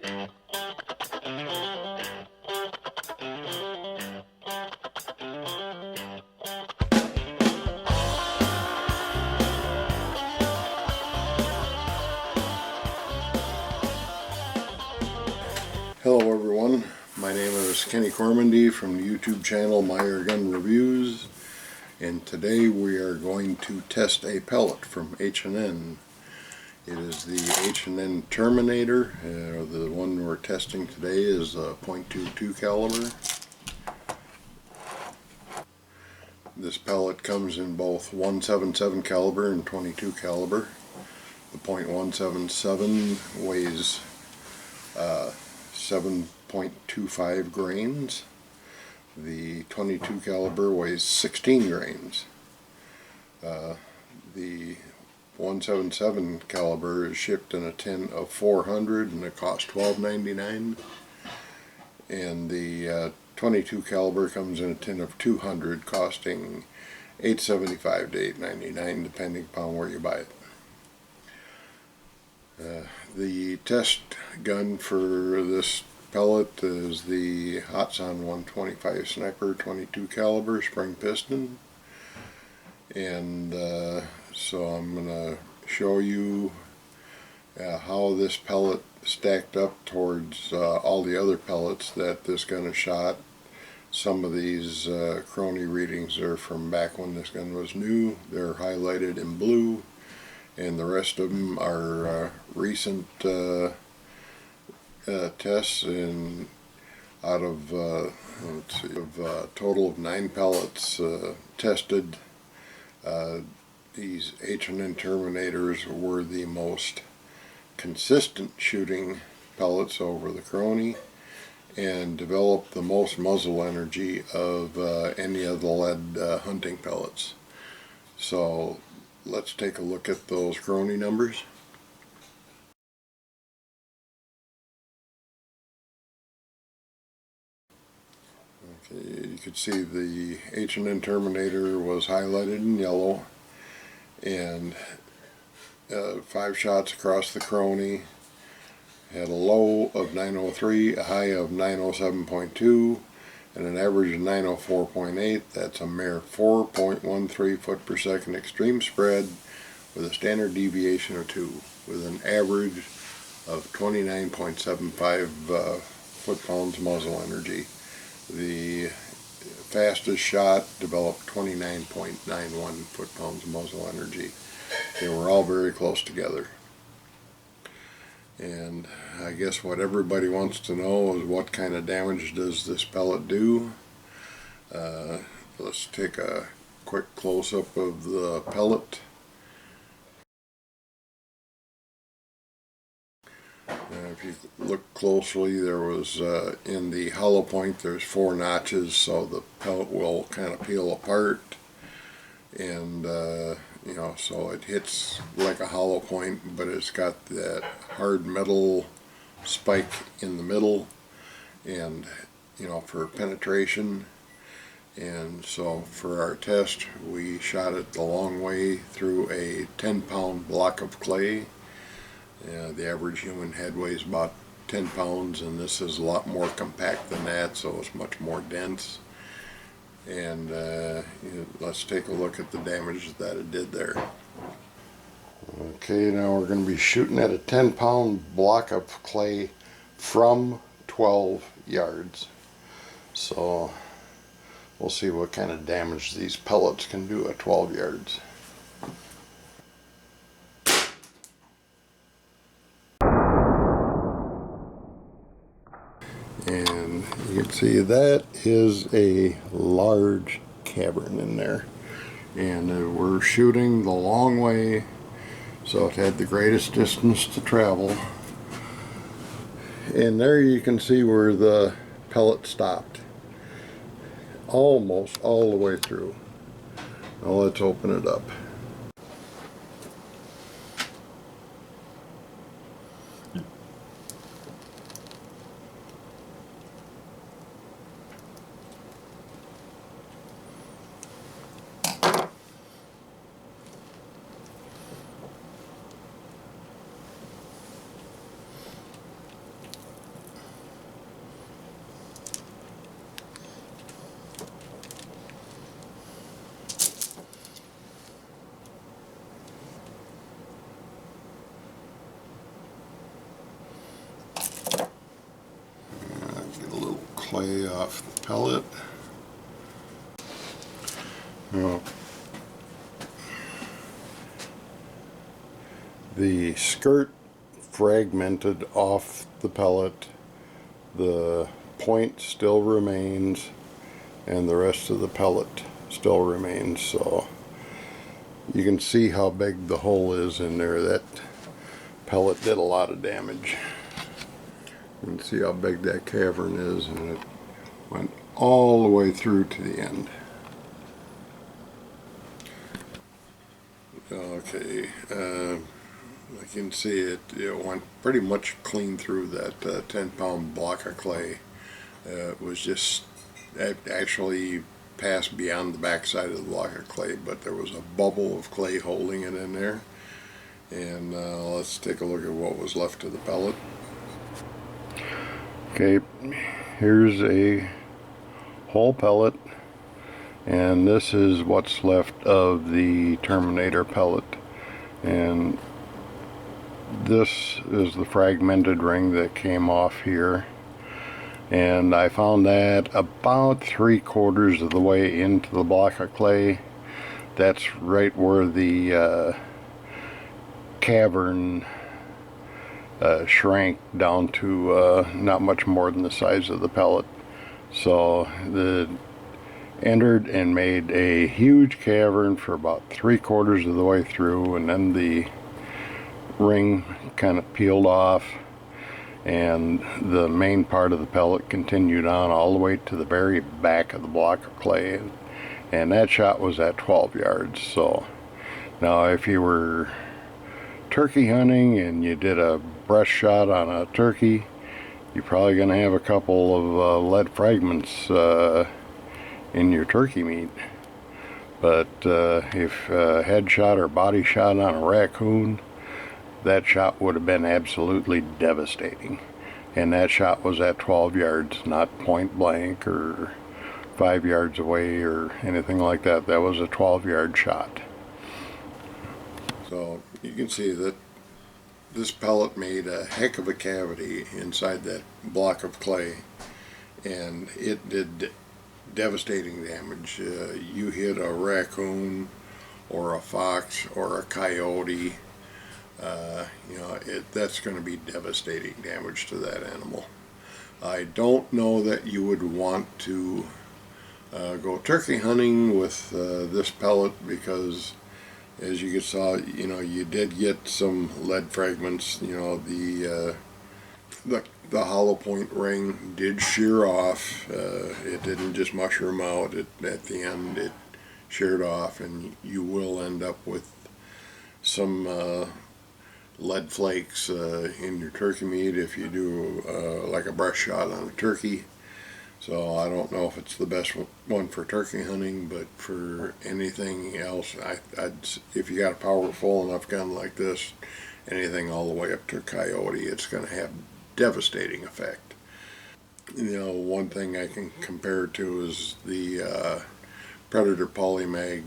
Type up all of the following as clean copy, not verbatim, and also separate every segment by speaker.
Speaker 1: Hello everyone, my name is Kenny Cormandy from the YouTube channel Meyer Gun Reviews, and today we are going to test a pellet from H&N. It is the H&N Terminator. The one we're testing today is a .22 caliber. This pellet comes in both 177 caliber and 22 caliber. The .177 weighs 7.25 grains. The 22 caliber weighs 16 grains. The 177 caliber is shipped in a tin of 400 and it costs $12.99, and the 22 caliber comes in a tin of 200 costing $8.75 to $8.99 depending upon where you buy it. The test gun for this pellet is the Hatsan 125 Sniper 22 caliber spring piston, and so I'm going to show you how this pellet stacked up towards all the other pellets that this gun has shot. Some of these crony readings are from back when this gun was new. They're highlighted in blue, and the rest of them are recent tests. And out of let's see, a total of 9 pellets tested, these H&N Terminators were the most consistent shooting pellets over the crony and developed the most muzzle energy of any of the lead hunting pellets. So let's take a look at those crony numbers. Okay, you can see the H&N Terminator was highlighted in yellow, and 5 shots across the crony. Had a low of 903, a high of 907.2, and an average of 904.8. That's a mere 4.13 foot per second extreme spread with a standard deviation of 2, with an average of 29.75 foot-pounds muzzle energy. The fastest shot developed 29.91 foot-pounds muzzle energy. They were all very close together. And I guess what everybody wants to know is what kind of damage does this pellet do. Let's take a quick close-up of the pellet. If you look closely, there was in the hollow point there's 4 notches, so the pellet will kind of peel apart, and you know, so it hits like a hollow point, but it's got that hard metal spike in the middle, and you know, for penetration. And so for our test, we shot it the long way through a 10-pound block of clay. The average human head weighs about 10 pounds, and this is a lot more compact than that, so it's much more dense. And let's take a look at the damage that it did there. Okay, now we're going to be shooting at a 10-pound block of clay from 12 yards. So we'll see what kind of damage these pellets can do at 12 yards. And you can see that is a large cavern in there, and we're shooting the long way, so it had the greatest distance to travel. And there you can see where the pellet stopped, almost all the way through. Now let's open it up. clay off the pellet. Now, the skirt fragmented off the pellet, the point still remains, and the rest of the pellet still remains, so you can see how big the hole is in there. That pellet did a lot of damage. You can see how big that cavern is, and it went all the way through to the end. Okay, I can see it went pretty much clean through that 10-pound block of clay. It was just, it actually passed beyond the backside of the block of clay, but there was a bubble of clay holding it in there. And let's take a look at what was left of the pellet. Okay, here's a whole pellet, and this is what's left of the Terminator pellet. And this is the fragmented ring that came off here, and I found that about 3/4 of the way into the block of clay. That's right where the cavern shrank down to not much more than the size of the pellet. So the entered and made a huge cavern for about 3/4 of the way through, and then the ring kind of peeled off, and the main part of the pellet continued on all the way to the very back of the block of clay, and that shot was at 12 yards. So now if you were turkey hunting and you did a breast shot on a turkey, you're probably going to have a couple of lead fragments in your turkey meat. But if head shot or body shot on a raccoon, that shot would have been absolutely devastating. And that shot was at 12 yards, not point blank or 5 yards away or anything like that. That was a 12-yard shot. So you can see that this pellet made a heck of a cavity inside that block of clay, and it did devastating damage. You hit a raccoon or a fox or a coyote, you know, that's going to be devastating damage to that animal. I don't know that you would want to go turkey hunting with this pellet, because as you saw, you know, you did get some lead fragments. You know, the hollow point ring did shear off. It didn't just mushroom out. At the end it sheared off, and you will end up with some lead flakes in your turkey meat if you do like a breast shot on a turkey. So I don't know if it's the best one for turkey hunting, but for anything else, if you got a powerful enough gun like this, anything all the way up to a coyote, it's going to have devastating effect. You know, one thing I can compare it to is the Predator Polymag.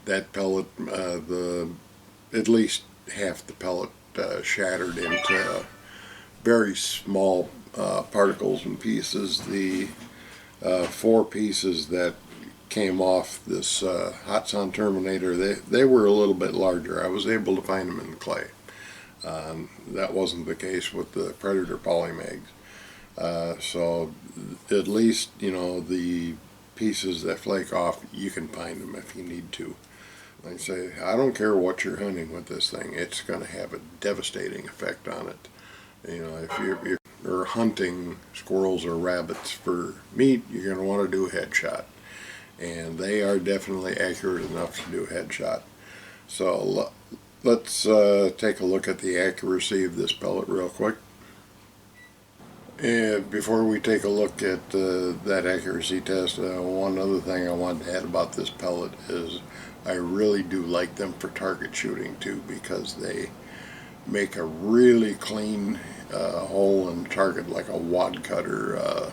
Speaker 1: That pellet, at least half the pellet shattered into very small particles and pieces. The 4 pieces that came off this Hot Sun Terminator, they were a little bit larger. I was able to find them in the clay. That wasn't the case with the Predator Polymags. So at least, you know, the pieces that flake off, you can find them if you need to. Like I say, I don't care what you're hunting with this thing, it's going to have a devastating effect on it. You know, if you're hunting squirrels or rabbits for meat, you're going to want to do a headshot, and they are definitely accurate enough to do a headshot. So let's take a look at the accuracy of this pellet real quick. And before we take a look at that accuracy test, one other thing I wanted to add about this pellet is I really do like them for target shooting too, because they make a really clean hole in the target, like a wad cutter,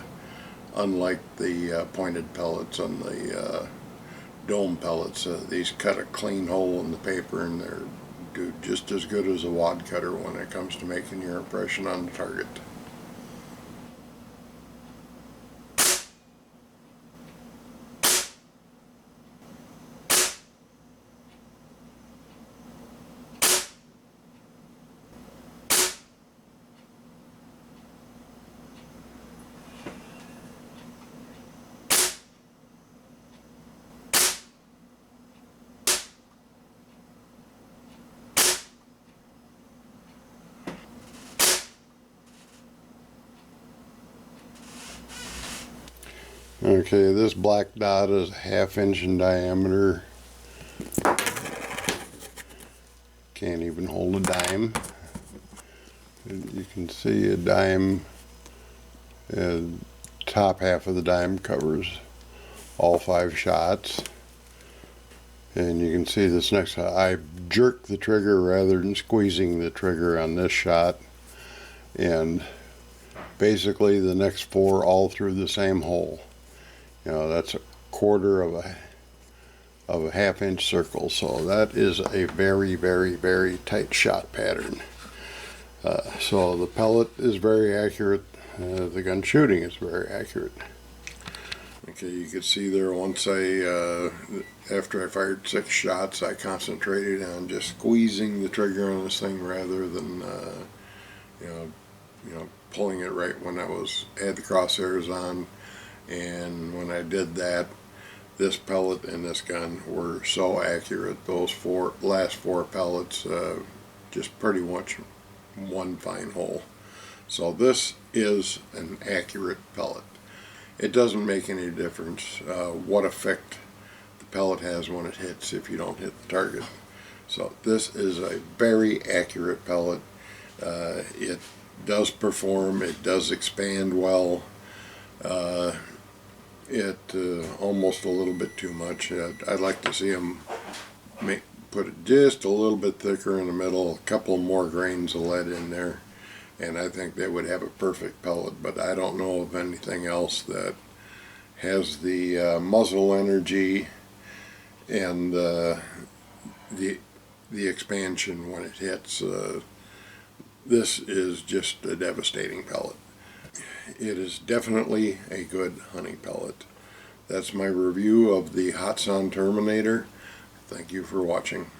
Speaker 1: unlike the pointed pellets on the dome pellets. These cut a clean hole in the paper, and they're do just as good as a wad cutter when it comes to making your impression on the target. Okay, this black dot is a 1/2 inch in diameter. Can't even hold a dime. You can see a dime, top half of the dime covers all 5 shots. And you can see this next, I jerked the trigger rather than squeezing the trigger on this shot. And basically the next 4 all through the same hole. You know, that's a quarter of a 1/2 inch circle. So that is a very, very, very tight shot pattern. So the pellet is very accurate. The gun shooting is very accurate. Okay, you can see there once after I fired 6 shots, I concentrated on just squeezing the trigger on this thing rather than, you know, pulling it right when I had the crosshairs on. And when I did that, this pellet and this gun were so accurate. Those last 4 pellets, just pretty much one fine hole. So this is an accurate pellet. It doesn't make any difference what effect the pellet has when it hits if you don't hit the target. So this is a very accurate pellet. It does perform, it does expand well. Almost a little bit too much. I'd like to see them put it just a little bit thicker in the middle, a couple more grains of lead in there, and I think they would have a perfect pellet. But I don't know of anything else that has the muzzle energy and the expansion when it hits. This is just a devastating pellet. It is definitely a good hunting pellet. That's my review of the Hot Sun Terminator. Thank you for watching.